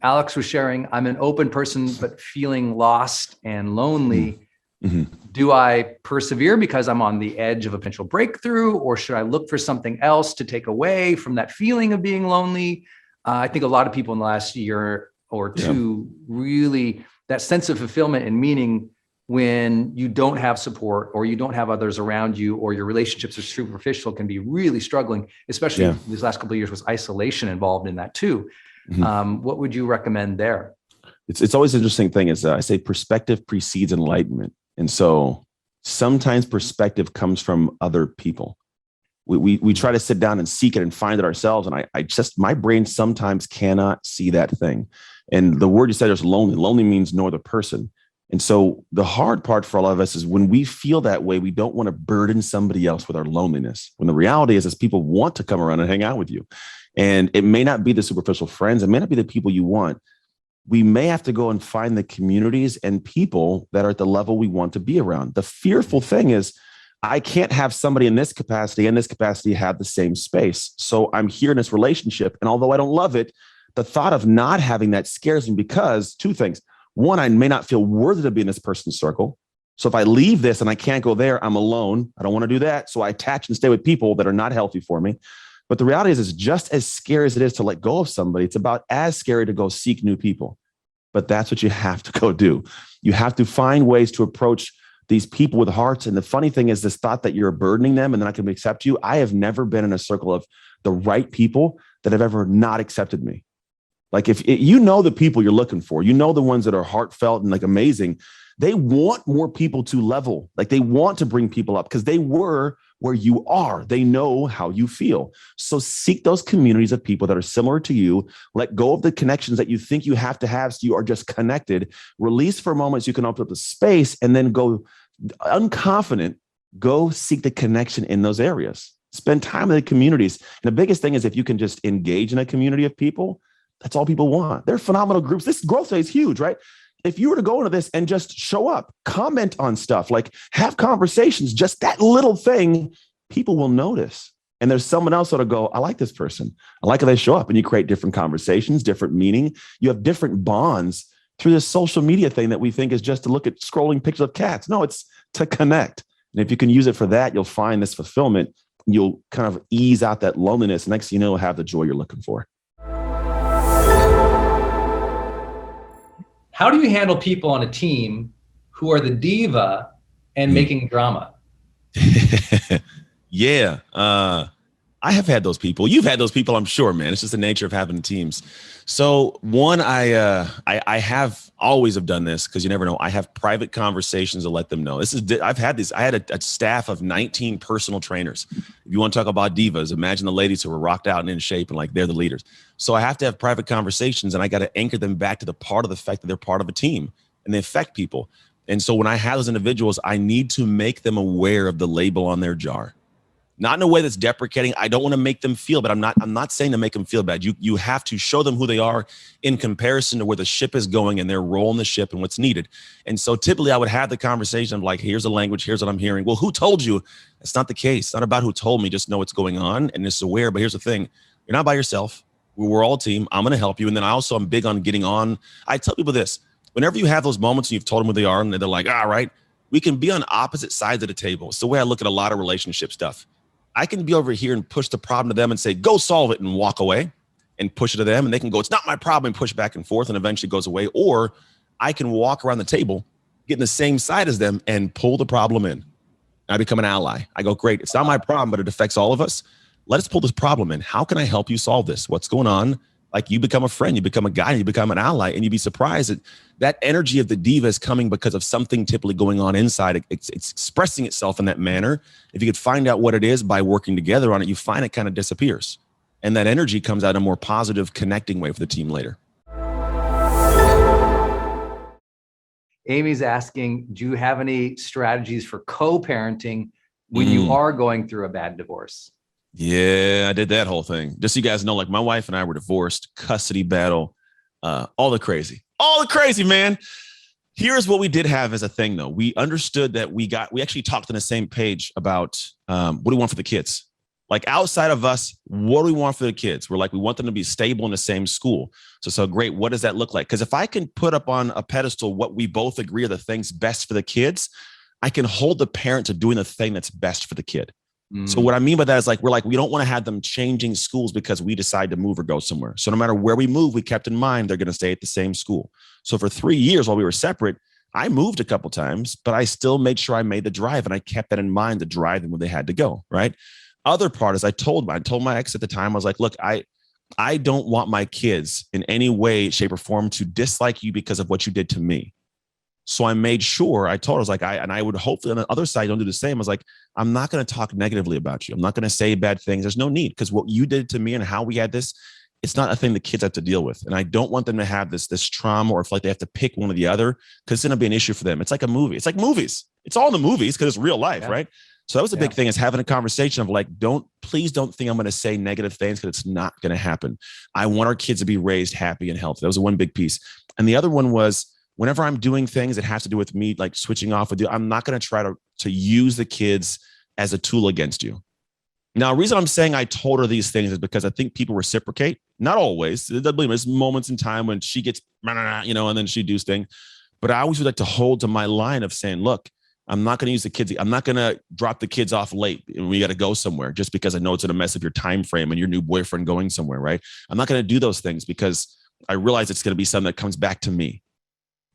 Alex was sharing, I'm an open person, but feeling lost and lonely. Do I persevere because I'm on the edge of a potential breakthrough, or should I look for something else to take away from that feeling of being lonely? I think a lot of people in the last year or two, really that sense of fulfillment and meaning when you don't have support or you don't have others around you, or your relationships are superficial, can be really struggling, especially these last couple of years with isolation involved in that too. What would you recommend there? It's always an interesting thing is I say perspective precedes enlightenment. And so sometimes perspective comes from other people. We try to sit down and seek it and find it ourselves. And my brain sometimes cannot see that thing. And the word you said is lonely. Lonely means no other person. And so the hard part for all of us is when we feel that way, we don't want to burden somebody else with our loneliness. When the reality is people want to come around and hang out with you. And it may not be the superficial friends. It may not be the people you want. We may have to go and find the communities and people that are at the level we want to be around. The fearful thing is I can't have somebody in this capacity and this capacity have the same space. So I'm here in this relationship. And although I don't love it, the thought of not having that scares me because two things. One, I may not feel worthy to be in this person's circle. So if I leave this and I can't go there, I'm alone. I don't want to do that. So I attach and stay with people that are not healthy for me. But the reality is, it's just as scary as it is to let go of somebody. It's about as scary to go seek new people. But that's what you have to go do. You have to find ways to approach these people with hearts. And the funny thing is this thought that you're burdening them and then I can accept you. I have never been in a circle of the right people that have ever not accepted me. Like if you know the people you're looking for, you know the ones that are heartfelt and like amazing, they want more people to level. Like they want to bring people up because they were where you are. They know how you feel. So seek those communities of people that are similar to you. Let go of the connections that you think you have to have so you are just connected. Release for a moment so you can open up the space and then go unconfident. Go seek the connection in those areas. Spend time in the communities. And the biggest thing is if you can just engage in a community of people, that's all people want. They're phenomenal groups. This GrowthDay is huge, right? If you were to go into this and just show up, comment on stuff, like have conversations, just that little thing, people will notice. And there's someone else that'll go, I like this person. I like how they show up. And you create different conversations, different meaning. You have different bonds through this social media thing that we think is just to look at scrolling pictures of cats. No, it's to connect. And if you can use it for that, you'll find this fulfillment. You'll kind of ease out that loneliness. Next thing you know, you'll have the joy you're looking for. How do you handle people on a team who are the diva and making drama? Yeah. I have had those people. You've had those people, I'm sure, man. It's just the nature of having teams. So one, I have always have done this because you never know. I have private conversations to let them know. I've had this. I had a staff of 19 personal trainers. If you want to talk about divas, imagine the ladies who were rocked out and in shape and like they're the leaders. So I have to have private conversations and I got to anchor them back to the part of the fact that they're part of a team and they affect people. And so when I have those individuals, I need to make them aware of the label on their jar. Not in a way that's deprecating. I don't want to make them feel, but I'm not saying to make them feel bad. You have to show them who they are in comparison to where the ship is going and their role in the ship and what's needed. And so typically I would have the conversation of like, here's the language, here's what I'm hearing. Well, who told you? It's not the case. It's not about who told me, just know what's going on and just aware. But here's the thing. You're not by yourself. We're all a team. I'm going to help you. And then I'm big on getting on. I tell people this, whenever you have those moments and you've told them who they are and they're like, all right, we can be on opposite sides of the table. It's the way I look at a lot of relationship stuff. I can be over here and push the problem to them and say, go solve it and walk away and push it to them. And they can go, it's not my problem and push back and forth and eventually goes away. Or I can walk around the table, get in the same side as them and pull the problem in. I become an ally. I go, great. It's not my problem, but it affects all of us. Let us pull this problem in. How can I help you solve this? What's going on? Like you become a friend, you become a guy, you become an ally, and you'd be surprised that that energy of the diva is coming because of something typically going on inside. It's expressing itself in that manner. If you could find out what it is by working together on it, you find it kind of disappears. And that energy comes out in a more positive connecting way for the team later. Amy's asking, do you have any strategies for co-parenting when you are going through a bad divorce? Yeah, I did that whole thing. Just so you guys know, like my wife and I were divorced, custody battle, all the crazy, man. Here's what we did have as a thing though. We understood that we actually talked on the same page about what do we want for the kids. Like outside of us, what do we want for the kids? We're like, we want them to be stable in the same school. So great. What does that look like? Because if I can put up on a pedestal what we both agree are the things best for the kids, I can hold the parent to doing the thing that's best for the kid. So what I mean by that is like, we don't want to have them changing schools because we decide to move or go somewhere. So no matter where we move, we kept in mind they're going to stay at the same school. So for 3 years while we were separate, I moved a couple times, but I still made sure I made the drive and I kept that in mind to drive them when they had to go. Right. Other part is I told my ex at the time, I was like, look, I don't want my kids in any way, shape or form to dislike you because of what you did to me. So I made sure I told her, I was like, I would hopefully on the other side don't do the same. I was like, I'm not going to talk negatively about you. I'm not going to say bad things. There's no need, because what you did to me and how we had this, it's not a thing the kids have to deal with. And I don't want them to have this trauma or feel like they have to pick one or the other, because it's going to be an issue for them. It's like a movie. It's like movies. It's all in the movies because it's real life, right? So that was a big thing, is having a conversation of like, please don't think I'm going to say negative things, because it's not going to happen. I want our kids to be raised happy and healthy. That was one big piece. And the other one was, whenever I'm doing things that have to do with me, like switching off with you, I'm not going to try to use the kids as a tool against you. Now, the reason I'm saying I told her these things is because I think people reciprocate. Not always. There's moments in time when she gets, and then she does things. But I always would like to hold to my line of saying, look, I'm not going to use the kids. I'm not going to drop the kids off late and we got to go somewhere just because I know it's going to mess up your time frame and your new boyfriend going somewhere, right? I'm not going to do those things because I realize it's going to be something that comes back to me.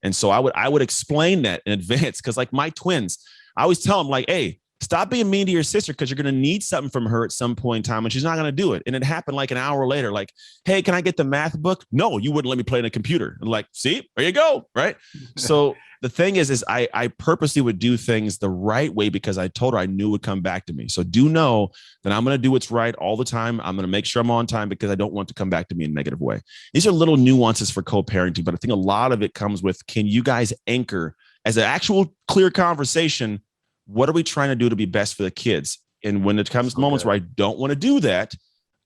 And so I would explain that in advance, because like my twins, I always tell them like, hey, stop being mean to your sister, because you're going to need something from her at some point in time and she's not going to do it. And it happened like an hour later, like, hey, can I get the math book? No, you wouldn't let me play on a computer. And like, see, there you go. Right. So the thing is I purposely would do things the right way because I told her I knew it would come back to me. So do know that I'm going to do what's right all the time. I'm going to make sure I'm on time because I don't want to come back to me in a negative way. These are little nuances for co-parenting, but I think a lot of it comes with, can you guys anchor as an actual clear conversation? What are we trying to do to be best for the kids? And when it comes to moments where I don't want to do that,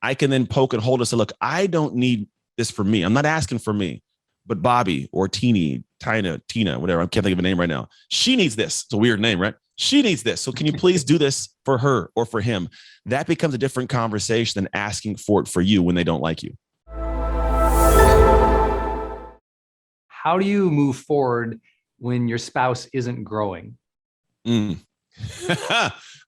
I can then poke and hold and say, look, I don't need this for me. I'm not asking for me, but Bobby or Tina, whatever. I can't think of a name right now. She needs this. It's a weird name, right? She needs this. So can you please do this for her or for him? That becomes a different conversation than asking for it for you when they don't like you. How do you move forward when your spouse isn't growing?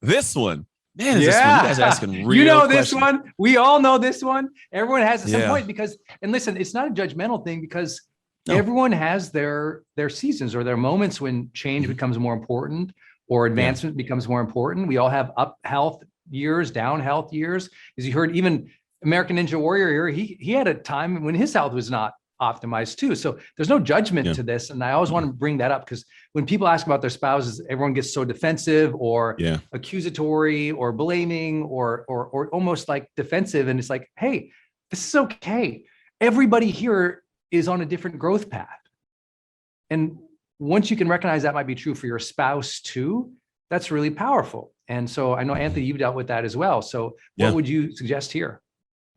This one. Man, this one, you guys are asking real this questions. one. We all know this one. Everyone has at some point, because, and listen, it's not a judgmental thing, because everyone has their seasons or their moments when change becomes more important or advancement becomes more important. We all have up health years, down health years. As you heard, even American Ninja Warrior here, he had a time when his health was not optimized too. So there's no judgment to this. And I always want to bring that up, because when people ask about their spouses, everyone gets so defensive or accusatory or blaming or almost like defensive. And it's like, hey, this is okay. Everybody here is on a different growth path. And once you can recognize that might be true for your spouse too, that's really powerful. And so I know, Anthony, you've dealt with that as well. So what would you suggest here?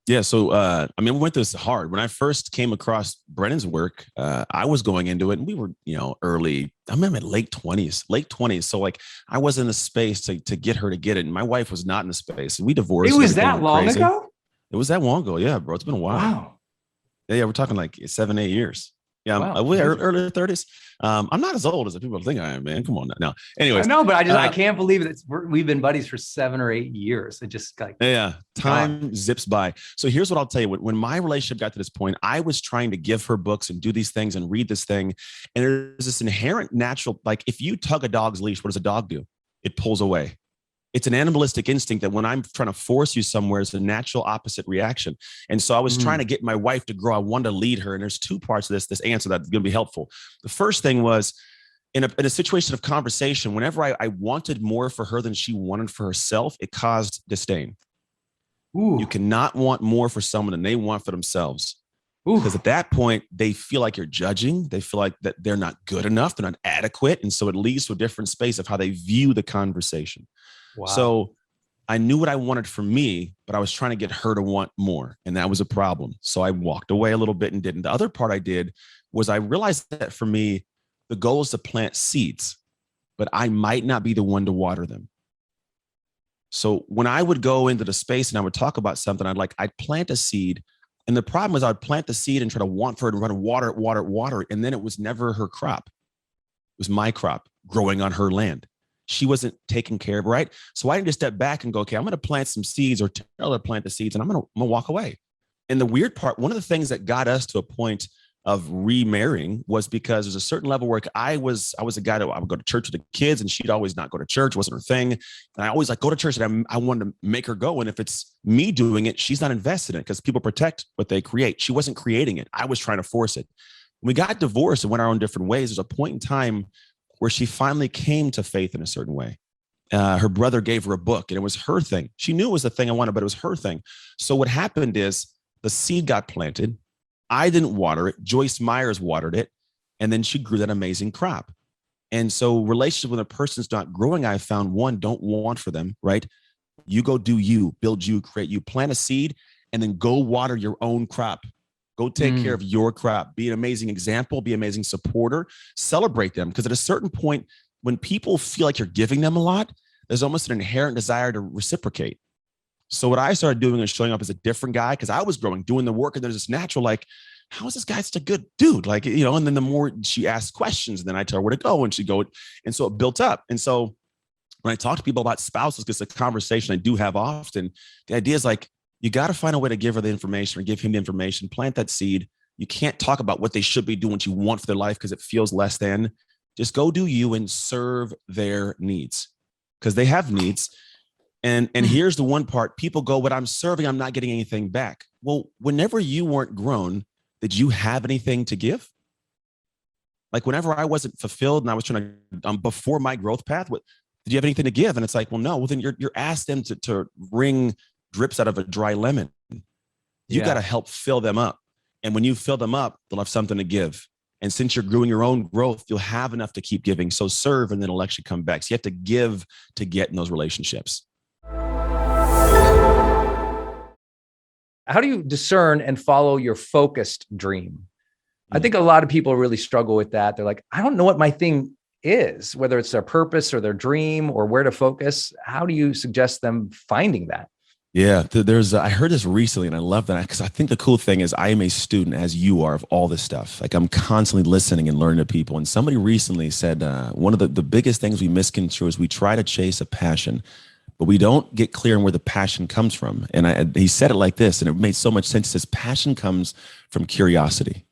Yeah. So, we went through this hard. When I first came across Brennon's work, I was going into it and we were, early, I'm in my late 20s. So like I was in the space to get her to get it. And my wife was not in the space. And we divorced. It was that long ago? It was that long ago. Yeah, bro. It's been a while. Wow. Yeah. We're talking like 7-8 years. Yeah. Wow. We're early 30s. I'm not as old as people think I am, man. Come on now. Anyways. I know, but I can't believe that we've been buddies for 7 or 8 years. It just like, time zips by. So here's what I'll tell you. When my relationship got to this point, I was trying to give her books and do these things and read this thing. And there's this inherent natural, like if you tug a dog's leash, what does a dog do? It pulls away. It's an animalistic instinct that when I'm trying to force you somewhere, it's a natural opposite reaction. And so I was trying to get my wife to grow. I wanted to lead her. And there's two parts of this answer that's going to be helpful. The first thing was in a situation of conversation, whenever I wanted more for her than she wanted for herself, it caused disdain. Ooh. You cannot want more for someone than they want for themselves. Because at that point, they feel like you're judging. They feel like that they're not good enough. They're not adequate. And so it leads to a different space of how they view the conversation. Wow. So I knew what I wanted for me, but I was trying to get her to want more. And that was a problem. So I walked away a little bit and didn't. The other part I did was I realized that for me, the goal is to plant seeds, but I might not be the one to water them. So when I would go into the space and I would talk about something, I'd plant a seed. And the problem is I'd plant the seed and try to want for it and run and water it. And then it was never her crop. It was my crop growing on her land. She wasn't taking care of it, right? So I need to step back and go, okay, I'm going to plant some seeds or tell her to plant the seeds and I'm going to walk away. And the weird part, one of the things that got us to a point of remarrying was because there's a certain level where I was a guy that I would go to church with the kids and she'd always not go to church. It wasn't her thing. And I always go to church and I wanted to make her go. And if it's me doing it, she's not invested in it because people protect what they create. She wasn't creating it. I was trying to force it. When we got divorced and went our own different ways, there's a point in time where she finally came to faith in a certain way. Her brother gave her a book and it was her thing. She knew it was the thing I wanted, but it was her thing. So what happened is the seed got planted. I didn't water it. Joyce Myers watered it. And then she grew that amazing crop. And so relationship when a person's not growing, I found one, don't want for them, right? You go do you, build you, create you, plant a seed, and then go water your own crop. Go take care of your crop. Be an amazing example, be an amazing supporter, celebrate them. Because at a certain point, when people feel like you're giving them a lot, there's almost an inherent desire to reciprocate. So what I started doing is showing up as a different guy because I was growing, doing the work, and there's this natural, like, how is this guy such a good dude? Like, and then the more she asked questions, then I tell her where to go and she'd go. And so it built up. And so when I talk to people about spouses, because it's a conversation I do have often, the idea is like, you got to find a way to give her the information or give him the information, plant that seed. You can't talk about what they should be doing, what you want for their life because it feels less than. Just go do you and serve their needs because they have needs. And here's the one part, people go, what I'm serving, I'm not getting anything back. Well, whenever you weren't grown, did you have anything to give? Like whenever I wasn't fulfilled and I was trying to, before my growth path, did you have anything to give? And it's like, well, no, well then you're asked them to wring drips out of a dry lemon. You got to help fill them up. And when you fill them up, they'll have something to give. And since you're growing your own growth, you'll have enough to keep giving. So serve and then it'll actually come back. So you have to give to get in those relationships. How do you discern and follow your focused dream? I think a lot of people really struggle with that. They're like, I don't know what my thing is, whether it's their purpose or their dream or where to focus. How do you suggest them finding that? Yeah, I heard this recently and I love that because I think the cool thing is I am a student as you are of all this stuff. Like I'm constantly listening and learning to people. And somebody recently said, one of the biggest things we misconstrue is we try to chase a passion, but we don't get clear on where the passion comes from. And he said it like this, and it made so much sense. He says, passion comes from curiosity.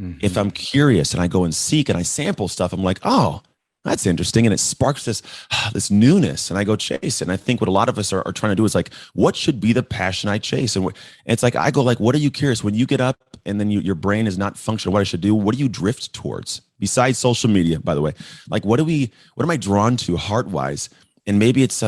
Mm-hmm. If I'm curious and I go and seek and I sample stuff, I'm like, oh, that's interesting. And it sparks this newness and I go chase it. And I think what a lot of us are trying to do is like, what should be the passion I chase? And it's like, I go like, what are you curious? When you get up and then your brain is not functioning, what I should do, what do you drift towards besides social media, by the way? Like, what am I drawn to heart-wise? And maybe it's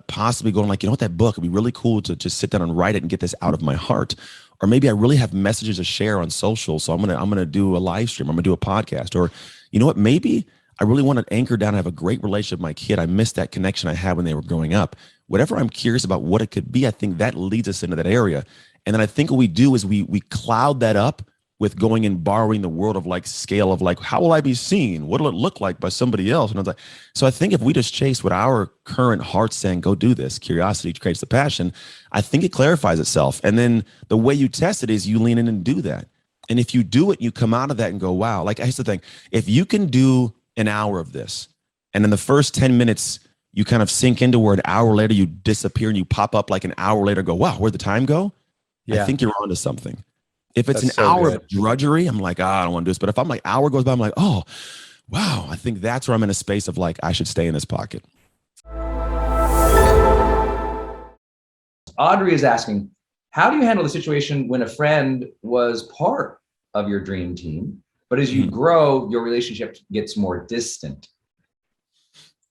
possibly going like, what, that book would be really cool to just sit down and write it and get this out of my heart. Or maybe I really have messages to share on social. So I'm gonna do a live stream. I'm gonna do a podcast. Or you know what, maybe I really want to anchor down and have a great relationship with my kid. I missed that connection I had when they were growing up. Whatever I'm curious about what it could be, I think that leads us into that area. And then I think what we do is we cloud that up with going and borrowing the world of like scale of like, how will I be seen? What will it look like by somebody else? And I was like, so I think if we just chase what our current heart's saying, go do this, curiosity creates the passion, I think it clarifies itself. And then the way you test it is you lean in and do that. And if you do it, you come out of that and go, wow. Like here's the thing, if you can do an hour of this, and in the first 10 minutes, you kind of sink into where an hour later you disappear and you pop up like an hour later, go, wow, where'd the time go? Yeah. I think you're onto something. If it's an hour of drudgery, I'm like, I don't want to do this. But if I'm like, hour goes by, I'm like, oh, wow, I think that's where I'm in a space of like, I should stay in this pocket. Audrey is asking, how do you handle the situation when a friend was part of your dream team, but as you grow, your relationship gets more distant?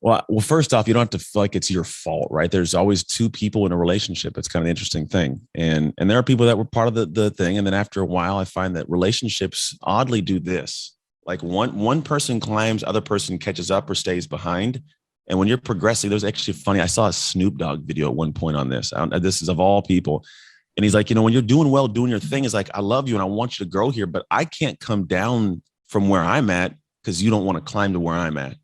Well, first off, you don't have to feel like it's your fault, right? There's always two people in a relationship. It's kind of an interesting thing. And there are people that were part of the thing. And then after a while, I find that relationships oddly do this. Like one person climbs, other person catches up or stays behind. And when you're progressing, there's actually funny. I saw a Snoop Dogg video at one point on this. This is of all people. And he's like, when you're doing well, doing your thing, is like, I love you and I want you to grow here, but I can't come down from where I'm at because you don't want to climb to where I'm at.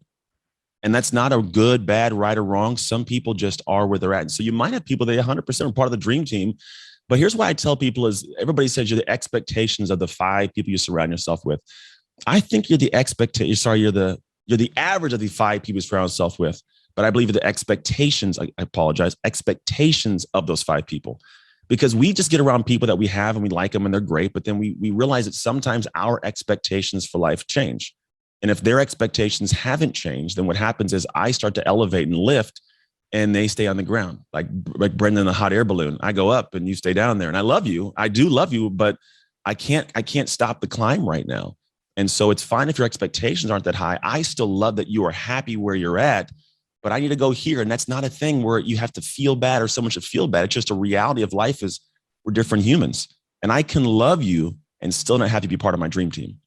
And that's not a good, bad, right or wrong. Some people just are where they're at. And so you might have people that 100% are part of the dream team. But here's what I tell people is everybody says you're the expectations of the 5 people you surround yourself with. I think you're the you're the average of the 5 people you surround yourself with. But I believe the expectations, I apologize, expectations of those 5 people. Because we just get around people that we have and we like them and they're great. But then we realize that sometimes our expectations for life change. And if their expectations haven't changed, then what happens is I start to elevate and lift and they stay on the ground. Like BRENDON, the hot air balloon. I go up and you stay down there. And I love you. I do love you, but I can't stop the climb right now. And so it's fine if your expectations aren't that high. I still love that you are happy where you're at, but I need to go here. And that's not a thing where you have to feel bad or someone should feel bad. It's just a reality of life is we're different humans. And I can love you and still not have to be part of my dream team.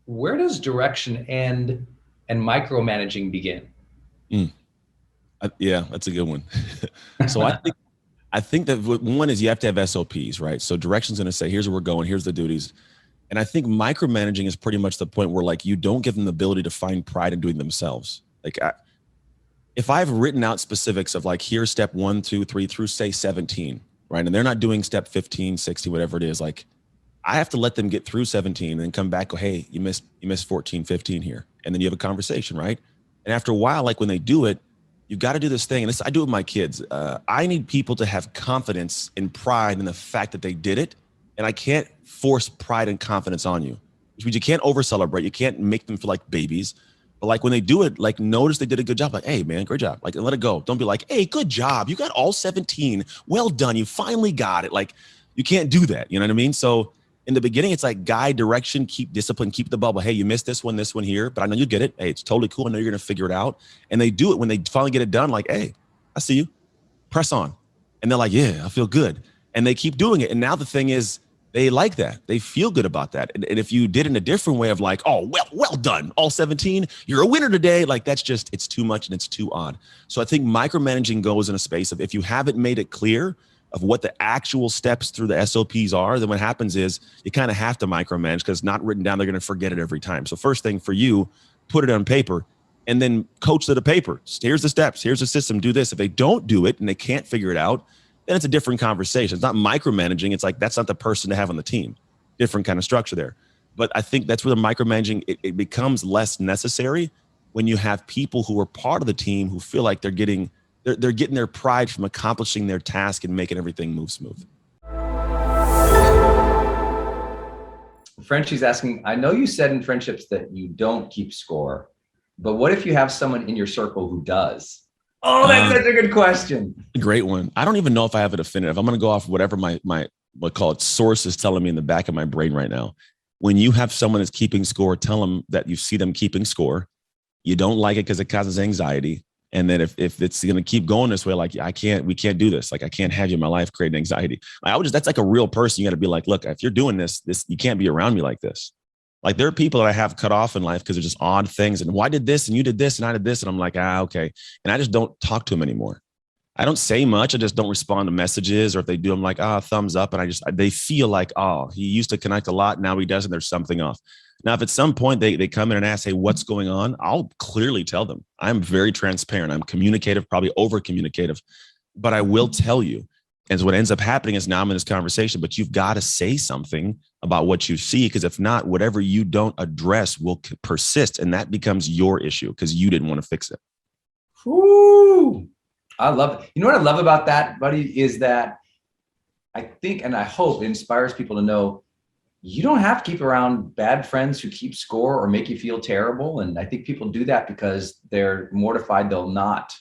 Where does direction end and micromanaging begin? Yeah, that's a good one. So I think that one is you have to have SOPs, right? So direction's going to say, here's where we're going, here's the duties. And I think micromanaging is pretty much the point where like you don't give them the ability to find pride in doing themselves. Like if I've written out specifics of like, here's step 1, 2, 3 through say 17, right? And they're not doing step 15, 16, whatever it is. Like I have to let them get through 17 and then come back, go, hey, you missed 14, 15 here. And then you have a conversation, right? And after a while, like when they do it, you've got to do this thing. And this, I do it with my kids. I need people to have confidence and pride in the fact that they did it. And I can't force pride and confidence on you, which means you can't over celebrate. You can't make them feel like babies. But like when they do it, like notice they did a good job. Like, hey man, great job. Like, and let it go. Don't be like, hey, good job. You got all 17. Well done. You finally got it. Like you can't do that. You know what I mean? So in the beginning, it's like guide, direction, keep discipline, keep the bubble. Hey, you missed this one here, but I know you get it. Hey, it's totally cool. I know you're going to figure it out. And they do it when they finally get it done. Like, hey, I see you. Press on. And they're like, yeah, I feel good. And they keep doing it. And now the thing is, they like that. They feel good about that. And if you did it in a different way of like, oh, well done, all 17, you're a winner today. Like that's just, it's too much and it's too odd. So I think micromanaging goes in a space of if you haven't made it clear of what the actual steps through the SOPs are, then what happens is you kind of have to micromanage because it's not written down. They're going to forget it every time. So first thing for you, put it on paper and then coach to the paper. Here's the steps. Here's the system. Do this. If they don't do it and they can't figure it out, then it's a different conversation. It's not micromanaging. It's like, that's not the person to have on the team. Different kind of structure there. But I think that's where the micromanaging, it becomes less necessary when you have people who are part of the team who feel like they're getting their pride from accomplishing their task and making everything move smooth. Frenchie's asking, I know you said in friendships that you don't keep score, but what if you have someone in your circle who does? Oh, that's such a good question. Great one. I don't even know if I have a definitive. I'm going to go off whatever my source is telling me in the back of my brain right now. When you have someone that's keeping score, tell them that you see them keeping score. You don't like it because it causes anxiety. And then if it's going to keep going this way, like we can't do this. Like I can't have you in my life creating anxiety. That's like a real person. You got to be like, look, if you're doing this, you can't be around me like this. Like there are people that I have cut off in life because they're just odd things. And why did this? And you did this and I did this. And I'm like, okay. And I just don't talk to them anymore. I don't say much. I just don't respond to messages, or if they do, I'm like, thumbs up. And they feel like, he used to connect a lot. Now he doesn't. There's something off. Now, if at some point they come in and ask, hey, what's going on? I'll clearly tell them. I'm very transparent. I'm communicative, probably over communicative, but I will tell you. And so what ends up happening is now I'm in this conversation, but you've got to say something about what you see, because if not, whatever you don't address will persist, and that becomes your issue because you didn't want to fix it. Ooh, I love it. You know what I love about that, buddy, is that I think, and I hope it inspires people to know you don't have to keep around bad friends who keep score or make you feel terrible. And I think people do that because they're mortified they'll not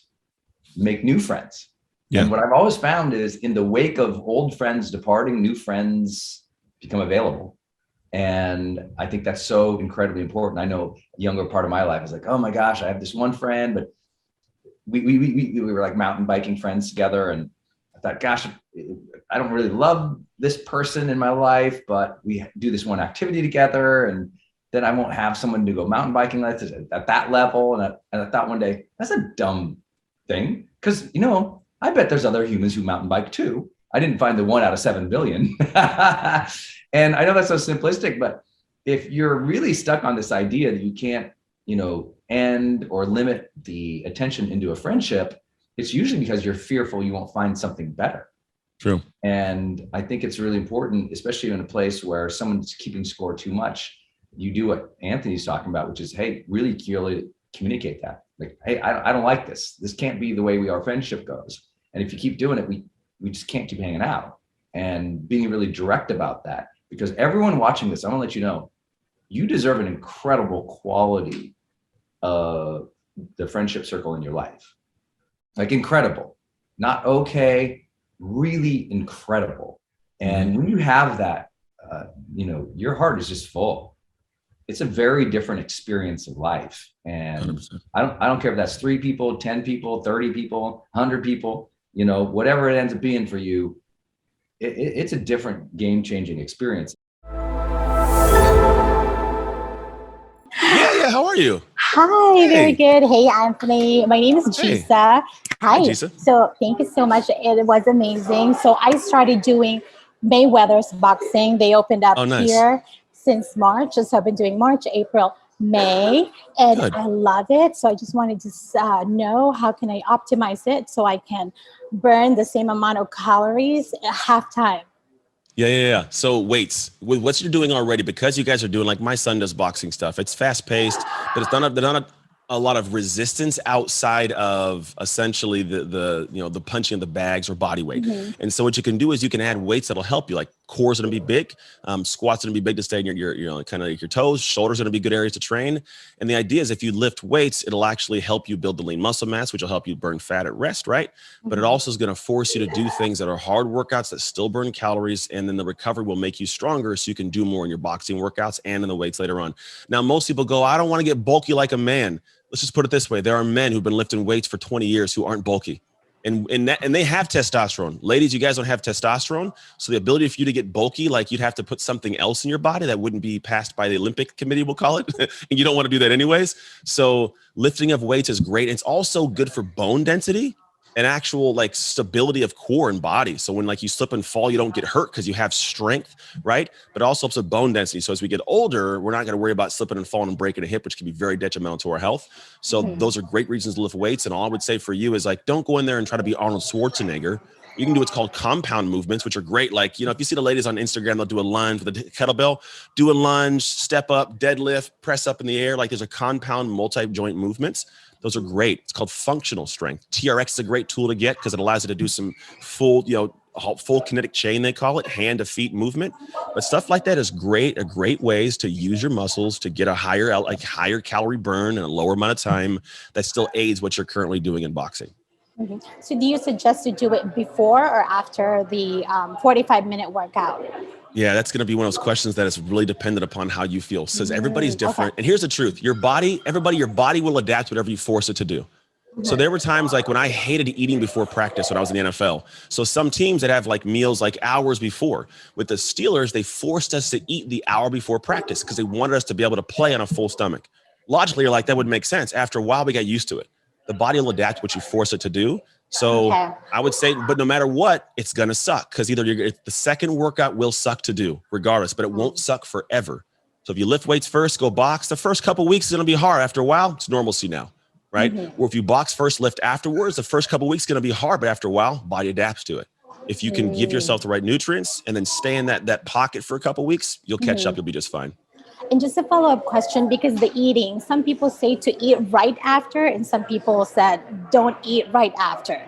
make new friends. Yeah. And what I've always found is in the wake of old friends departing, new friends become available. And I think that's so incredibly important. I know a younger part of my life is like, oh my gosh, I have this one friend, but we were like mountain biking friends together. And I thought, gosh, I don't really love this person in my life, but we do this one activity together. And then I won't have someone to go mountain biking at that level. And I thought one day, that's a dumb thing. Because, I bet there's other humans who mountain bike too. I didn't find the 1 out of 7 billion. And I know that's so simplistic, but if you're really stuck on this idea that you can't, end or limit the attention into a friendship, it's usually because you're fearful you won't find something better. True. And I think it's really important, especially in a place where someone's keeping score too much. You do what Anthony's talking about, which is, hey, really clearly communicate that. Like, hey, I don't like this. This can't be the way our friendship goes. And if you keep doing it, we just can't keep hanging out. And being really direct about that, because everyone watching this, I want to let you know, you deserve an incredible quality of the friendship circle in your life. Like incredible, not okay, really incredible. And when you have that, your heart is just full. It's a very different experience of life. And 100%. I don't care if that's 3 people, 10 people, 30 people, 100 people, whatever it ends up being for you, it's a different game-changing experience. Yeah. How are you? Hi, very good. Hey, Anthony. My name is Gisa. Hi. Gisa. So thank you so much. It was amazing. So I started doing Mayweather's boxing. They opened up here since March. So I've been doing March, April, May, and I love it. So I just wanted to know how can I optimize it so I can burn the same amount of calories at halftime. Yeah. So weights, with what you're doing already, because you guys are doing, like my son does boxing stuff. It's fast paced, but it's not a lot of resistance outside of essentially the punching of the bags or body weight. And so what you can do is you can add weights that'll help you. Like core's going to be big, squats going to be big to stay in your kind of your toes. Shoulders going to be good areas to train. And the idea is if you lift weights, it'll actually help you build the lean muscle mass, which will help you burn fat at rest, right? But it also is going to force you to do things that are hard workouts that still burn calories, and then the recovery will make you stronger so you can do more in your boxing workouts and in the weights later on. Now, most people go, I don't want to get bulky like a man. Let's just put it this way. There are men who've been lifting weights for 20 years who aren't bulky. And they have testosterone. Ladies, you guys don't have testosterone. So the ability for you to get bulky, like you'd have to put something else in your body that wouldn't be passed by the Olympic committee, we'll call it. And you don't want to do that anyways. So lifting of weights is great. It's also good for bone density and actual like stability of core and body. So when like you slip and fall, you don't get hurt because you have strength, right? But it also helps with bone density. So as we get older, we're not going to worry about slipping and falling and breaking a hip, which can be very detrimental to our health. So those are great reasons to lift weights. And all I would say for you is like, don't go in there and try to be Arnold Schwarzenegger. You can do what's called compound movements, which are great. Like, if you see the ladies on Instagram, they'll do a lunge with a kettlebell, do a lunge, step up, deadlift, press up in the air. Like there's a compound multi-joint movements. Those are great. It's called functional strength. TRX is a great tool to get because it allows you to do some full kinetic chain, they call it, hand to feet movement. But stuff like that is great, great ways to use your muscles to get a higher calorie burn in a lower amount of time that still aids what you're currently doing in boxing. So do you suggest to do it before or after the 45-minute workout? Yeah, that's going to be one of those questions that is really dependent upon how you feel. Says everybody's different. And here's the truth. Your body will adapt whatever you force it to do. So there were times like when I hated eating before practice when I was in the NFL. So some teams that have like meals like hours before. With the Steelers, they forced us to eat the hour before practice because they wanted us to be able to play on a full stomach. Logically, you're like, that would make sense. After a while, we got used to it. The body will adapt what you force it to do. So I would say, but no matter what, it's going to suck because either the second workout will suck to do regardless, but it won't suck forever. So if you lift weights first, go box, the first couple of weeks is going to be hard. After a while, it's normalcy now, right? Or if you box first, lift afterwards, the first couple of weeks is going to be hard, but after a while, body adapts to it. If you can give yourself the right nutrients and then stay in that pocket for a couple of weeks, you'll catch up. You'll be just fine. And just a follow-up question, because the eating, some people say to eat right after, and some people said don't eat right after.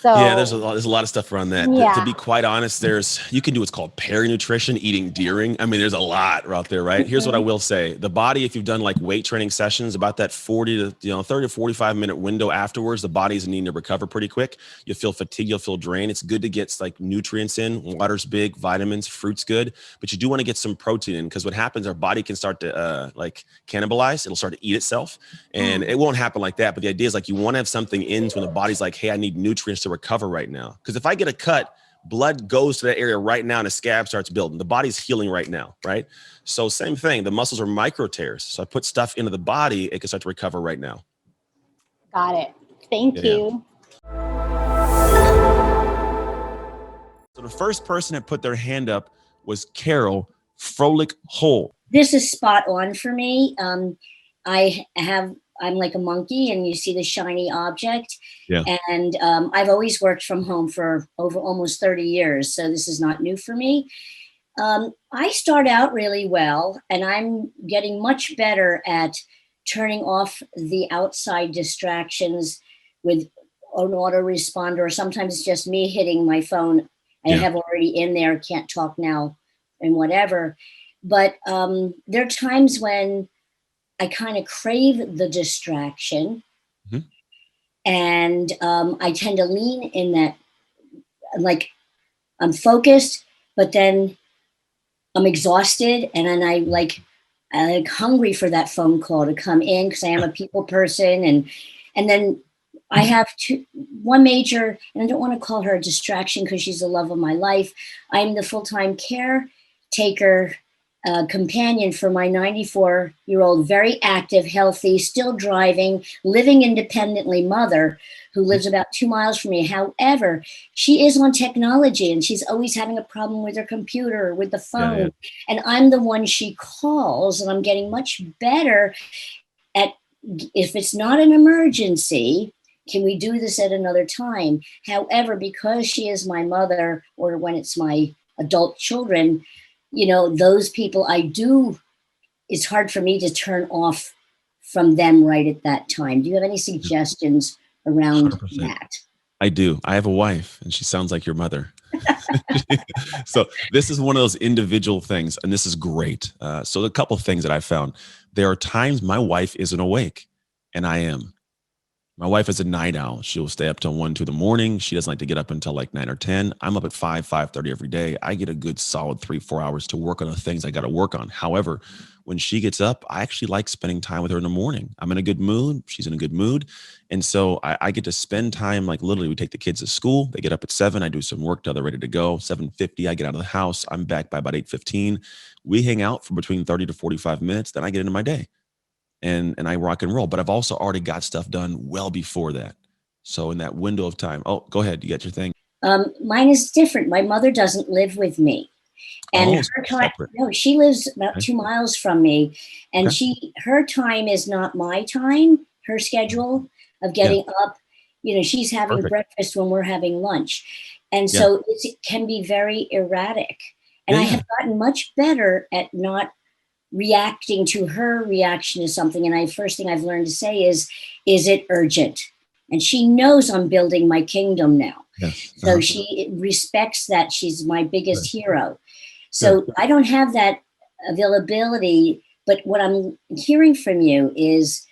So yeah, there's a lot of stuff around that. To be quite honest, you can do what's called peri-nutrition, eating during. I mean, there's a lot out there, right? Here's what I will say. The body, if you've done like weight training sessions, about that 30 to 45 minute window afterwards, the body's needing to recover pretty quick. You'll feel fatigue, you'll feel drained. It's good to get like nutrients in. Water's big, vitamins, fruit's good, but you do want to get some protein in because what happens, our body can start to like cannibalize. It'll start to eat itself, and it won't happen like that. But the idea is like you want to have something in when the body's like, hey, I need nutrients to recover right now. Because if I get a cut, blood goes to that area right now and a scab starts building. The body's healing right now, right? So same thing. The muscles are micro tears. So I put stuff into the body, it can start to recover right now. Got it. Thank you. So the first person that put their hand up was Carol frolic, whole. This is spot on for me. I'm like a monkey, and you see the shiny object. Yeah. And I've always worked from home for over almost 30 years. So this is not new for me. I start out really well, and I'm getting much better at turning off the outside distractions with an autoresponder, or sometimes it's just me hitting my phone. I have already in there, can't talk now and whatever. But there are times when I kind of crave the distraction, and I tend to lean in that, like I'm focused, but then I'm exhausted, and then I like hungry for that phone call to come in, because I am a people person, and then I have one major, and I don't want to call her a distraction because she's the love of my life. I'm the full-time caretaker companion for my 94-year-old, very active, healthy, still driving, living independently mother who lives about 2 miles from me. However, she is on technology, and she's always having a problem with her computer or with the phone. And I'm the one she calls, and I'm getting much better at, if it's not an emergency, can we do this at another time? However, because she is my mother, or when it's my adult children, you know, those people it's hard for me to turn off from them right at that time. Do you have any suggestions around 100%. that? I do. I have a wife, and she sounds like your mother. So this is one of those individual things, and this is great. So a couple of things that I found. There are times my wife isn't awake, and I am. My wife is a night owl. She'll stay up till 1, 2 in the morning. She doesn't like to get up until like 9 or 10. I'm up at 5:30 every day. I get a good solid 3-4 hours to work on the things I got to work on. However, when she gets up, I actually like spending time with her in the morning. I'm in a good mood. She's in a good mood. And so I get to spend time, like literally we take the kids to school. They get up at 7. I do some work till they're ready to go. 7:50, I get out of the house. I'm back by about 8:15. We hang out for between 30 to 45 minutes. Then I get into my day. And I rock and roll, but I've also already got stuff done well before that. So in that window of time, oh, go ahead. You got your thing. Mine is different. My mother doesn't live with me. And her time, no, she lives about 2 miles from me, and her time is not my time, her schedule of getting up, you know, she's having breakfast when we're having lunch. And so it can be very erratic. And I have gotten much better at not reacting to her reaction to something. And first thing I've learned to say is it urgent? And she knows I'm building my kingdom now. So she respects that. She's my biggest hero. So I don't have that availability, but what I'm hearing from you is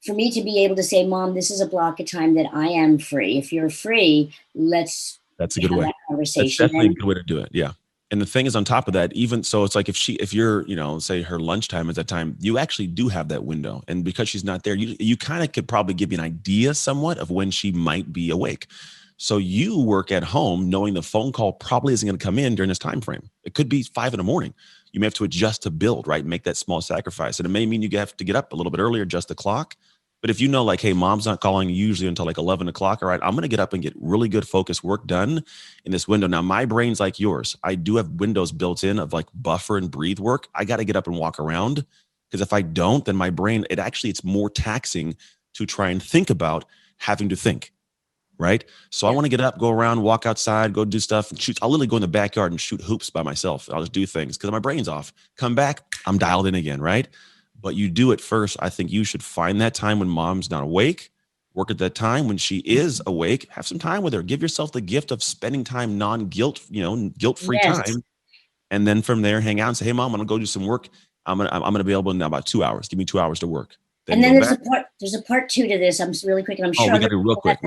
for me to be able to say, Mom, this is a block of time that I am free. If you're free, that's a good way. That conversation. That's definitely a good way to do it. Yeah. And the thing is, on top of that, even so, it's like if you're, you know, say her lunchtime is that time, you actually do have that window. And because she's not there, you kind of could probably give you an idea somewhat of when she might be awake. So you work at home knowing the phone call probably isn't going to come in during this time frame. It could be 5 a.m. You may have to adjust to build, right? Make that small sacrifice. And it may mean you have to get up a little bit earlier, adjust the clock. But if you know, like, hey, Mom's not calling usually until like 11 o'clock. All right, I'm going to get up and get really good focused work done in this window. Now, my brain's like yours. I do have windows built in of like buffer and breathe work. I got to get up and walk around, because if I don't, then my brain, it's more taxing to try and think about having to think, right? So I want to get up, go around, walk outside, go do stuff, and shoot. I'll literally go in the backyard and shoot hoops by myself. I'll just do things because my brain's off. Come back, I'm dialed in again, right? But you do it first. I think you should find that time when Mom's not awake, work at that time. When she is awake, have some time with her. Give yourself the gift of spending time, guilt-free time. And then from there, hang out and say, hey, Mom, I'm going to go do some work. I'm going to be able in about 2 hours. Give me 2 hours to work. And then there's a part 2 to this. I'm really quick, and I'm sure. We got to do real quick.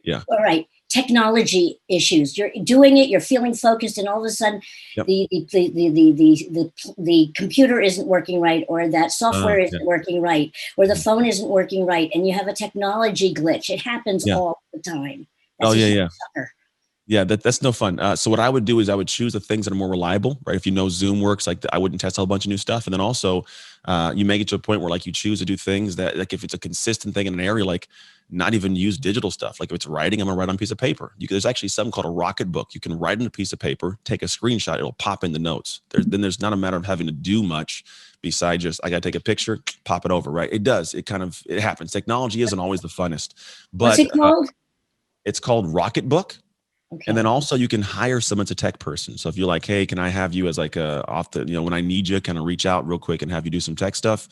Yeah. All right. Technology issues. You're doing it. You're feeling focused, and all of a sudden, the computer isn't working right, or that software isn't working right, or the phone isn't working right, and you have a technology glitch. It happens all the time. That's sucker. Yeah, that's no fun. So what I would do is I would choose the things that are more reliable, right? If you know Zoom works, like I wouldn't test a whole bunch of new stuff. And then also you make it to a point where like you choose to do things that like if it's a consistent thing in an area, like not even use digital stuff. Like if it's writing, I'm gonna write on a piece of paper. There's actually something called a rocket book. You can write on a piece of paper, take a screenshot, it'll pop in the notes. Then there's not a matter of having to do much besides just, I gotta take a picture, pop it over, right? It does, it happens. Technology isn't always the funnest, but What's it called? it's called Rocket Book. Okay. And then also you can hire someone that's a tech person. So if you're like, hey, can I have you as like when I need you, kind of reach out real quick and have you do some tech stuff,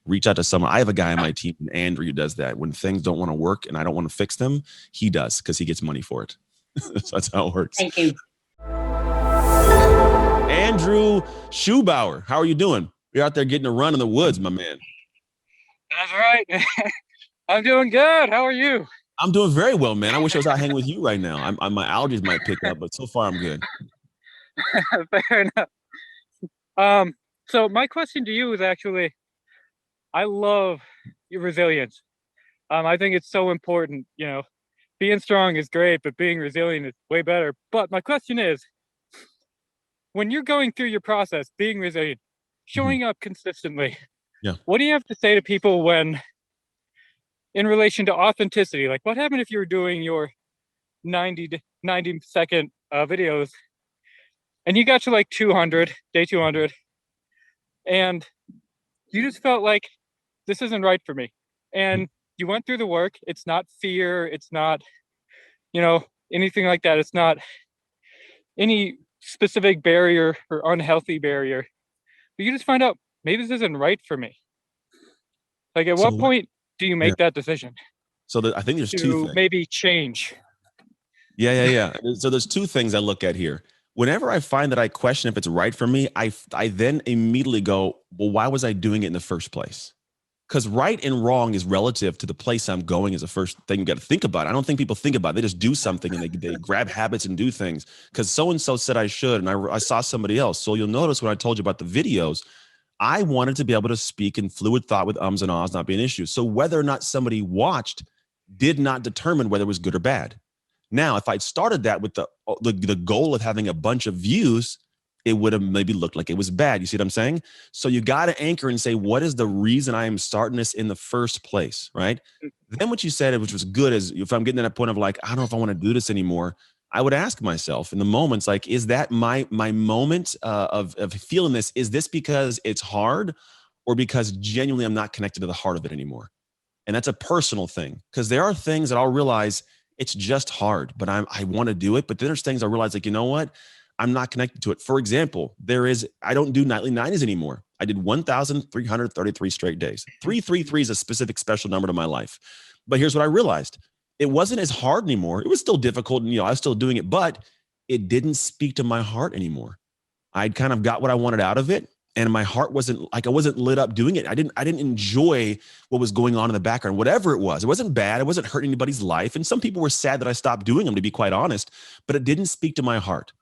reach out to someone. I have a guy on my team, Andrew, who does that. When things don't want to work and I don't want to fix them, he does because he gets money for it. So that's how it works. Thank you. Andrew Schubauer, how are you doing? You're out there getting a run in the woods, my man. That's right. I'm doing good. How are you? I'm doing very well, man. I wish I was out hanging with you right now. My allergies might pick up, but so far I'm good. Fair enough. So my question to you is actually, I love your resilience. I think it's so important. You know, being strong is great, but being resilient is way better. But my question is, when you're going through your process, being resilient, showing up consistently, what do you have to say to people when, in relation to authenticity, like what happened if you were doing your 90 second videos and you got to like day 200, and you just felt like this isn't right for me. And you went through the work. It's not fear. It's not, anything like that. It's not any specific barrier or unhealthy barrier, but you just find out maybe this isn't right for me. Like at what point do you make that decision? So I think there's two things. Maybe change. Yeah. So there's two things I look at here. Whenever I find that I question if it's right for me, I then immediately go, well, why was I doing it in the first place? Because right and wrong is relative to the place I'm going is the first thing you got to think about. I don't think people think about it. They just do something and they grab habits and do things because so-and-so said I should. And I saw somebody else. So you'll notice when I told you about the videos, I wanted to be able to speak in fluid thought with ums and ahs not be an issue. So whether or not somebody watched did not determine whether it was good or bad. Now, if I'd started that with the goal of having a bunch of views, it would have maybe looked like it was bad. You see what I'm saying? So you got to anchor and say, what is the reason I am starting this in the first place, right? Then what you said, which was good, is if I'm getting to that point of like, I don't know if I want to do this anymore, I would ask myself in the moments, like, is that my moment of feeling this? Is this because it's hard or because genuinely I'm not connected to the heart of it anymore? And that's a personal thing because there are things that I'll realize it's just hard, but I want to do it. But then there's things I realize like, you know what? I'm not connected to it. For example, I don't do nightly 90s anymore. I did 1,333 straight days. 333 is a specific special number to my life. But here's what I realized. It wasn't as hard anymore. It was still difficult and, I was still doing it, but it didn't speak to my heart anymore. I'd kind of got what I wanted out of it. And my heart wasn't like, I wasn't lit up doing it. I didn't enjoy what was going on in the background, whatever it was. It wasn't bad. It wasn't hurting anybody's life. And some people were sad that I stopped doing them, to be quite honest, but it didn't speak to my heart.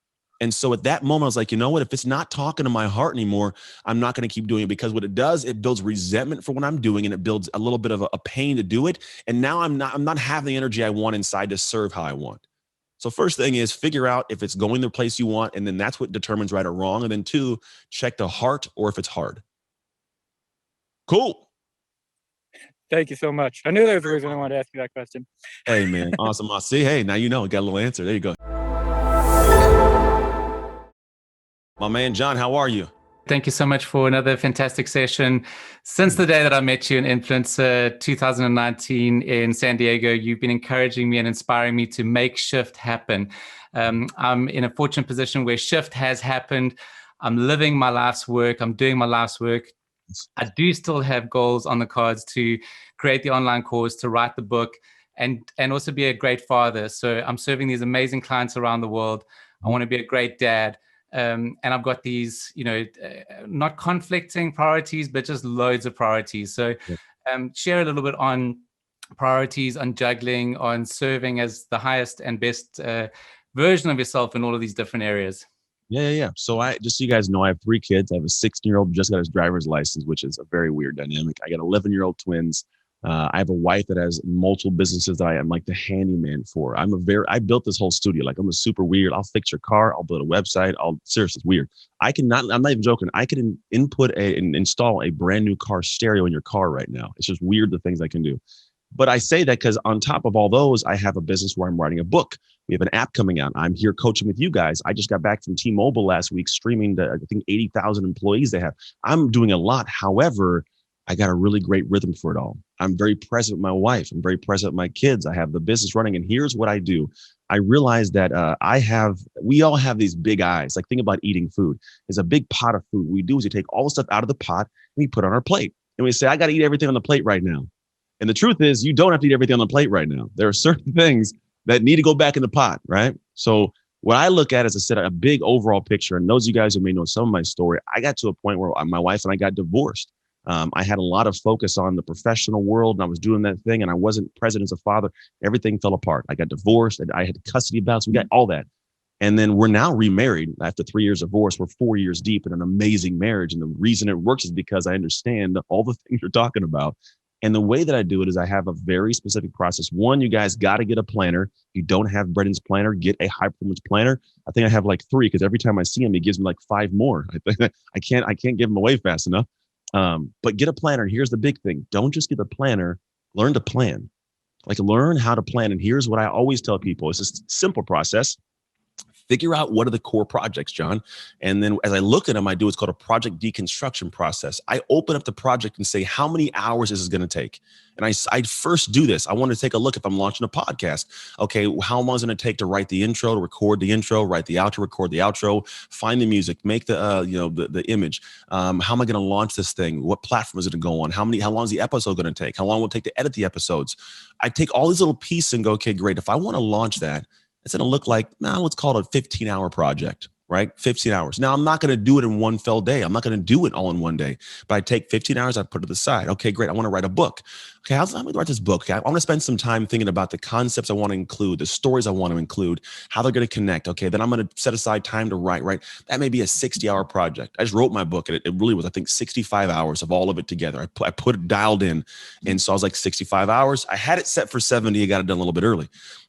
And so at that moment, I was like, you know what, if it's not talking to my heart anymore, I'm not going to keep doing it because what it does, it builds resentment for what I'm doing. And it builds a little bit of a pain to do it. And now I'm not having the energy I want inside to serve how I want. So first thing is figure out if it's going the place you want. And then that's what determines right or wrong. And then two, check the heart or if it's hard. Cool. Thank you so much. I knew there was a reason I wanted to ask you that question. Hey, man. Awesome. I'll see. Hey, now you know, got a little answer. There you go. My man, John, how are you? Thank you so much for another fantastic session. Since the day that I met you in Influencer 2019 in San Diego, you've been encouraging me and inspiring me to make shift happen. I'm in a fortunate position where shift has happened. I'm living my life's work. I'm doing my life's work. I do still have goals on the cards to create the online course, to write the book, and also be a great father. So I'm serving these amazing clients around the world. I want to be a great dad. And I've got these, not conflicting priorities, but just loads of priorities. So share a little bit on priorities, on juggling, on serving as the highest and best version of yourself in all of these different areas. Yeah. So just so you guys know, I have 3 kids. I have a 16-year-old who just got his driver's license, which is a very weird dynamic. I got 11-year-old twins. I have a wife that has multiple businesses that I am like the handyman for. I built this whole studio. Like, I'm a super weird. I'll fix your car. I'll build a website. Seriously, it's weird. I'm not even joking. I can input and install a brand new car stereo in your car right now. It's just weird the things I can do. But I say that because on top of all those, I have a business where I'm writing a book. We have an app coming out. I'm here coaching with you guys. I just got back from T-Mobile last week, streaming to, I think, 80,000 employees they have. I'm doing a lot. However, I got a really great rhythm for it all. I'm very present with my wife. I'm very present with my kids. I have the business running. And here's what I do. I realize that we all have these big eyes. Like, think about eating food. There's a big pot of food. What we do is we take all the stuff out of the pot and we put it on our plate. And we say, I got to eat everything on the plate right now. And the truth is, you don't have to eat everything on the plate right now. There are certain things that need to go back in the pot, right? So what I look at is, I said, a big overall picture. And those of you guys who may know some of my story, I got to a point where my wife and I got divorced. I had a lot of focus on the professional world, and I was doing that thing, and I wasn't present as a father. Everything fell apart. I got divorced, and I had custody bouts. We got all that. And then we're now remarried after 3 years of divorce. We're 4 years deep in an amazing marriage. And the reason it works is because I understand all the things you're talking about. And the way that I do it is I have a very specific process. One, you guys got to get a planner. If you don't have Brendon's planner, get a high performance planner. I think I have like 3, because every time I see him, he gives me like 5 more. I can't give them away fast enough. But get a planner. And here's the big thing. Don't just get a planner, learn to plan. Like, learn how to plan. And here's what I always tell people. It's a simple process. Figure out what are the core projects, John. And then as I look at them, I do what's called a project deconstruction process. I open up the project and say, how many hours is this going to take? And I first do this. I want to take a look if I'm launching a podcast. Okay, how long is it going to take to write the intro, to record the intro, write the outro, record the outro, find the music, make the image. How am I going to launch this thing? What platform is it going to go on? How long is the episode going to take? How long will it take to edit the episodes? I take all these little pieces and go, okay, great. If I want to launch that, it's going to look like, let's call it a 15-hour project, right? 15 hours. Now, I'm not going to do it in one fell day. I'm not going to do it all in one day, but I take 15 hours, I put it to the side. Okay, great. I want to write a book. Okay, how am I going to write this book? Okay, I want to spend some time thinking about the concepts I want to include, the stories I want to include, how they're going to connect. Okay, then I'm going to set aside time to write, right? That may be a 60-hour project. I just wrote my book, and it really was, I think, 65 hours of all of it together. I put it dialed in. And so I was like 65 hours. I had it set for 70. I got it done a little bit early.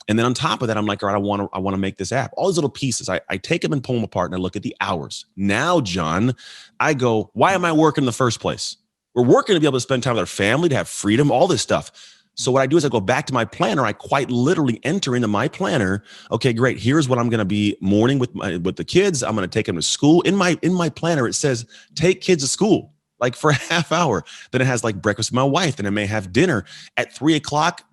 And then on top of that, I'm like, all right, I want to make this app. All these little pieces, I take them and pull them apart, and I look at the hours. Now, John, I go, why am I working in the first place? We're working to be able to spend time with our family, to have freedom, all this stuff. So what I do is I go back to my planner. I quite literally enter into my planner. Okay, great. Here's what I'm going to be morning with the kids. I'm going to take them to school. In my planner, it says, take kids to school, like for a half hour. Then it has like breakfast with my wife. Then I may have dinner at 3 o'clock.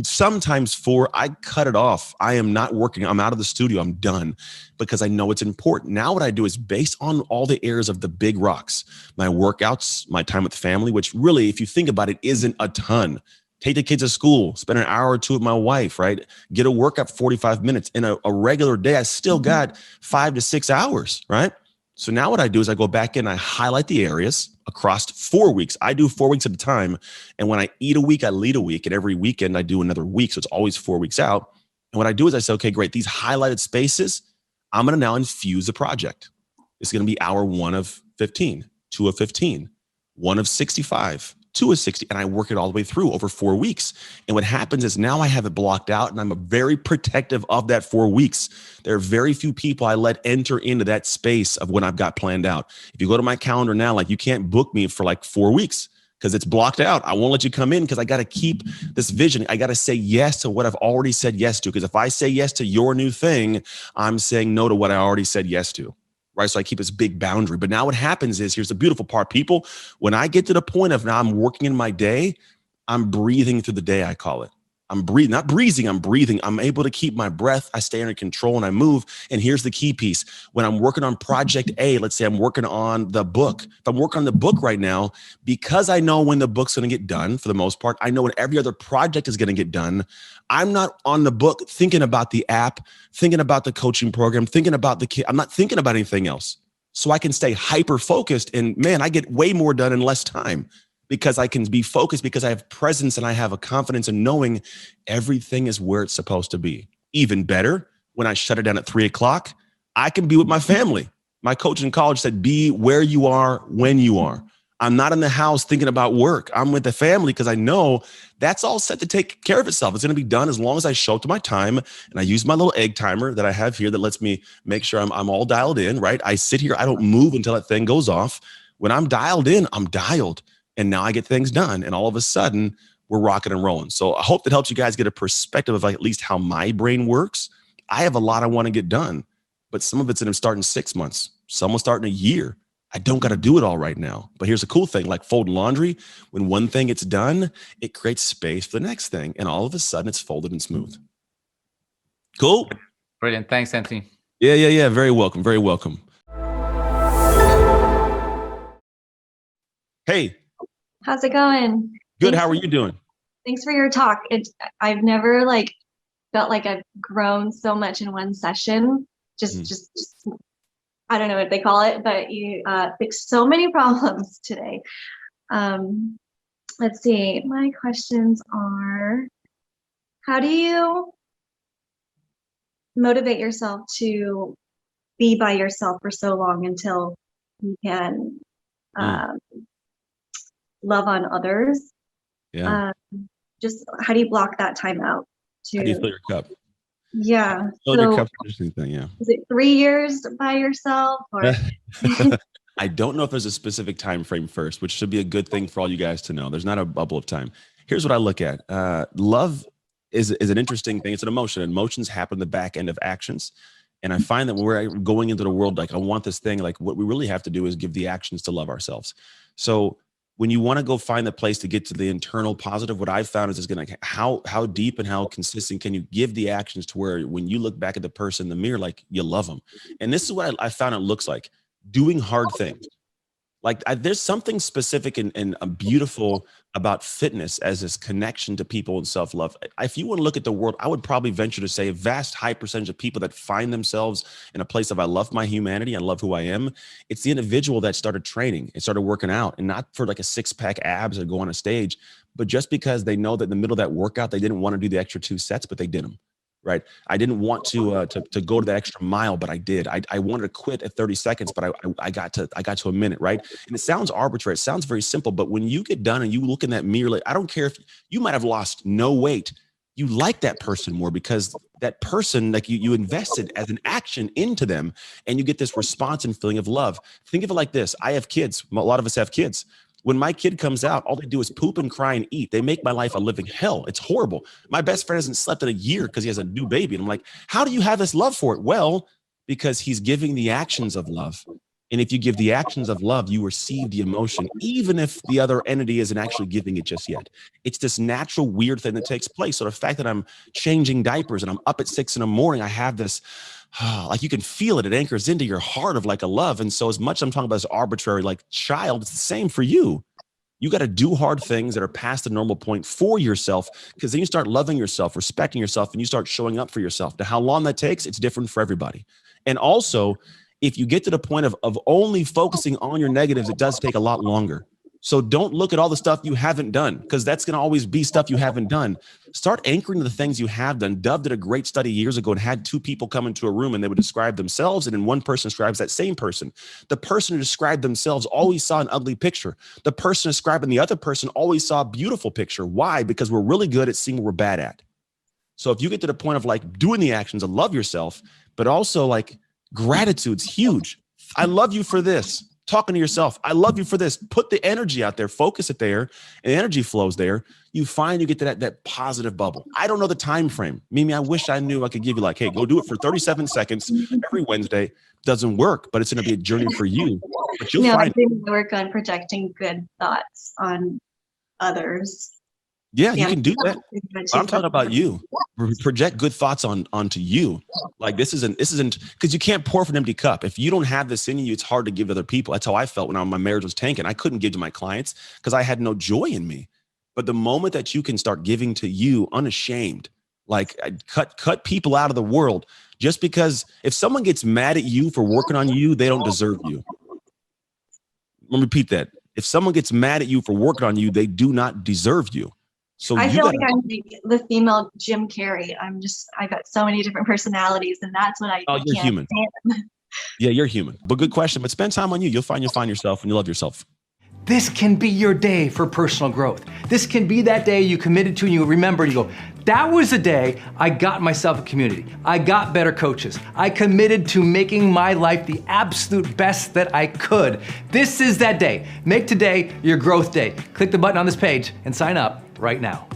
Sometimes 4, I cut it off. I am not working. I'm out of the studio. I'm done, because I know it's important. Now what I do is based on all the areas of the big rocks, my workouts, my time with family, which really, if you think about it, isn't a ton. Take the kids to school, spend an hour or 2 with my wife, right? Get a workout for 45 minutes. In a regular day, I still got 5 to 6 hours, right? So now what I do is I go back in, I highlight the areas across 4 weeks. I do 4 weeks at a time. And when I eat a week, I lead a week. And every weekend I do another week. So it's always 4 weeks out. And what I do is I say, okay, great. These highlighted spaces, I'm going to now infuse the project. It's going to be hour 1 of 15, 2 of 15, 1 of 65, 2 of 60. And I work it all the way through over 4 weeks. And what happens is now I have it blocked out, and I'm very protective of that 4 weeks. There are very few people I let enter into that space of when I've got planned out. If you go to my calendar now, like, you can't book me for like 4 weeks because it's blocked out. I won't let you come in because I got to keep this vision. I got to say yes to what I've already said yes to. Because if I say yes to your new thing, I'm saying no to what I already said yes to. Right. So I keep this big boundary. But now what happens is, here's the beautiful part, people. When I get to the point of now I'm working in my day, I'm breathing through the day, I call it. I'm breathing, not breezing, I'm breathing. I'm able to keep my breath. I stay under control and I move. And here's the key piece. When I'm working on project A, let's say I'm working on the book. If I'm working on the book right now, because I know when the book's going to get done, for the most part, I know when every other project is going to get done. I'm not on the book thinking about the app, thinking about the coaching program, thinking about the kid. I'm not thinking about anything else. So I can stay hyper focused, and man, I get way more done in less time. Because I can be focused, because I have presence and I have a confidence in knowing everything is where it's supposed to be. Even better, when I shut it down at 3 o'clock, I can be with my family. My coach in college said, be where you are when you are. I'm not in the house thinking about work. I'm with the family because I know that's all set to take care of itself. It's going to be done as long as I show up to my time and I use my little egg timer that I have here that lets me make sure I'm all dialed in, right? I sit here, I don't move until that thing goes off. When I'm dialed in, I'm dialed. And now I get things done. And all of a sudden, we're rocking and rolling. So I hope that helps you guys get a perspective of like at least how my brain works. I have a lot I want to get done, but some of it's going to start in 6 months. Some will start in a year. I don't got to do it all right now. But here's the cool thing, like folding laundry, when one thing gets done, it creates space for the next thing. And all of a sudden it's folded and smooth. Cool. Brilliant. Thanks, Anthony. Yeah. Very welcome. Very welcome. Hey. How's it going? Good. How are you doing? Thanks for your talk. I've never like felt like I've grown so much in one session. Just I don't know what they call it, but you fixed so many problems today. Let's see. My questions are: how do you motivate yourself to be by yourself for so long until you can love on others? Yeah. Just how do you block that time out? How do you fill your cup? Yeah. Fill your cup's an interesting thing. Yeah. Is it 3 years by yourself, or? I don't know if there's a specific time frame first, which should be a good thing for all you guys to know. There's not a bubble of time. Here's what I look at. Love is an interesting thing. It's an emotion. Emotions happen in the back end of actions. And I find that when we're going into the world, like I want this thing, like what we really have to do is give the actions to love ourselves. So when you want to go find the place to get to the internal positive, what I've found is it's going to, how deep and how consistent can you give the actions to where when you look back at the person in the mirror, like you love them. And this is what I found it looks like: doing hard things. Like there's something specific and beautiful about fitness as this connection to people and self-love. If you want to look at the world, I would probably venture to say a vast high percentage of people that find themselves in a place of I love my humanity, I love who I am. It's the individual that started training and started working out, and not for like a 6-pack abs or go on a stage, but just because they know that in the middle of that workout, they didn't want to do the extra 2 sets, but they did them. Right. I didn't want to go to the extra mile, but I did. I wanted to quit at 30 seconds, but I got to a minute. Right. And it sounds arbitrary. It sounds very simple. But when you get done and you look in that mirror, like, I don't care if you might have lost no weight. You like that person more because that person, like you invested as an action into them, and you get this response and feeling of love. Think of it like this. I have kids. A lot of us have kids. When my kid comes out, all they do is poop and cry and eat. They make my life a living hell. It's horrible. My best friend hasn't slept in a year because he has a new baby. And I'm like, how do you have this love for it? Well, because he's giving the actions of love. And if you give the actions of love, you receive the emotion, even if the other entity isn't actually giving it just yet. It's this natural, weird thing that takes place. So the fact that I'm changing diapers and I'm up at 6 in the morning, I have this, like you can feel it. It anchors into your heart of like a love. And so as much as I'm talking about as arbitrary, like child, it's the same for you. You got to do hard things that are past the normal point for yourself, because then you start loving yourself, respecting yourself, and you start showing up for yourself. Now, how long that takes, it's different for everybody. And also, if you get to the point of only focusing on your negatives, it does take a lot longer. So don't look at all the stuff you haven't done, because that's going to always be stuff you haven't done. Start anchoring the things you have done. Dove did a great study years ago and had 2 people come into a room and they would describe themselves. And then one person describes that same person. The person who described themselves always saw an ugly picture. The person describing the other person always saw a beautiful picture. Why? Because we're really good at seeing what we're bad at. So if you get to the point of like doing the actions of love yourself, but also like gratitude's huge. I love you for this. Talking to yourself, I love you for this. Put the energy out there, focus it there, and energy flows there. You find you get to that positive bubble. I don't know the time frame. Mimi, I wish I knew I could give you like, hey, go do it for 37 seconds every Wednesday. Doesn't work, but it's going to be a journey for you. But you'll find I work on projecting good thoughts on others. Yeah, you can do that. I'm talking about you. Project good thoughts onto you. Like this isn't because you can't pour from an empty cup. If you don't have this in you, it's hard to give to other people. That's how I felt when my marriage was tanking. I couldn't give to my clients because I had no joy in me. But the moment that you can start giving to you unashamed, like cut people out of the world, just because if someone gets mad at you for working on you, they don't deserve you. Let me repeat that. If someone gets mad at you for working on you, they do not deserve you. So I feel like I'm the female Jim Carrey. I got so many different personalities, and that's what I you're human. Yeah, you're human. But good question. But spend time on you. You'll find yourself and you love yourself. This can be your day for personal growth. This can be that day you committed to and you remember and you go, that was the day I got myself a community. I got better coaches. I committed to making my life the absolute best that I could. This is that day. Make today your growth day. Click the button on this page and sign up right now.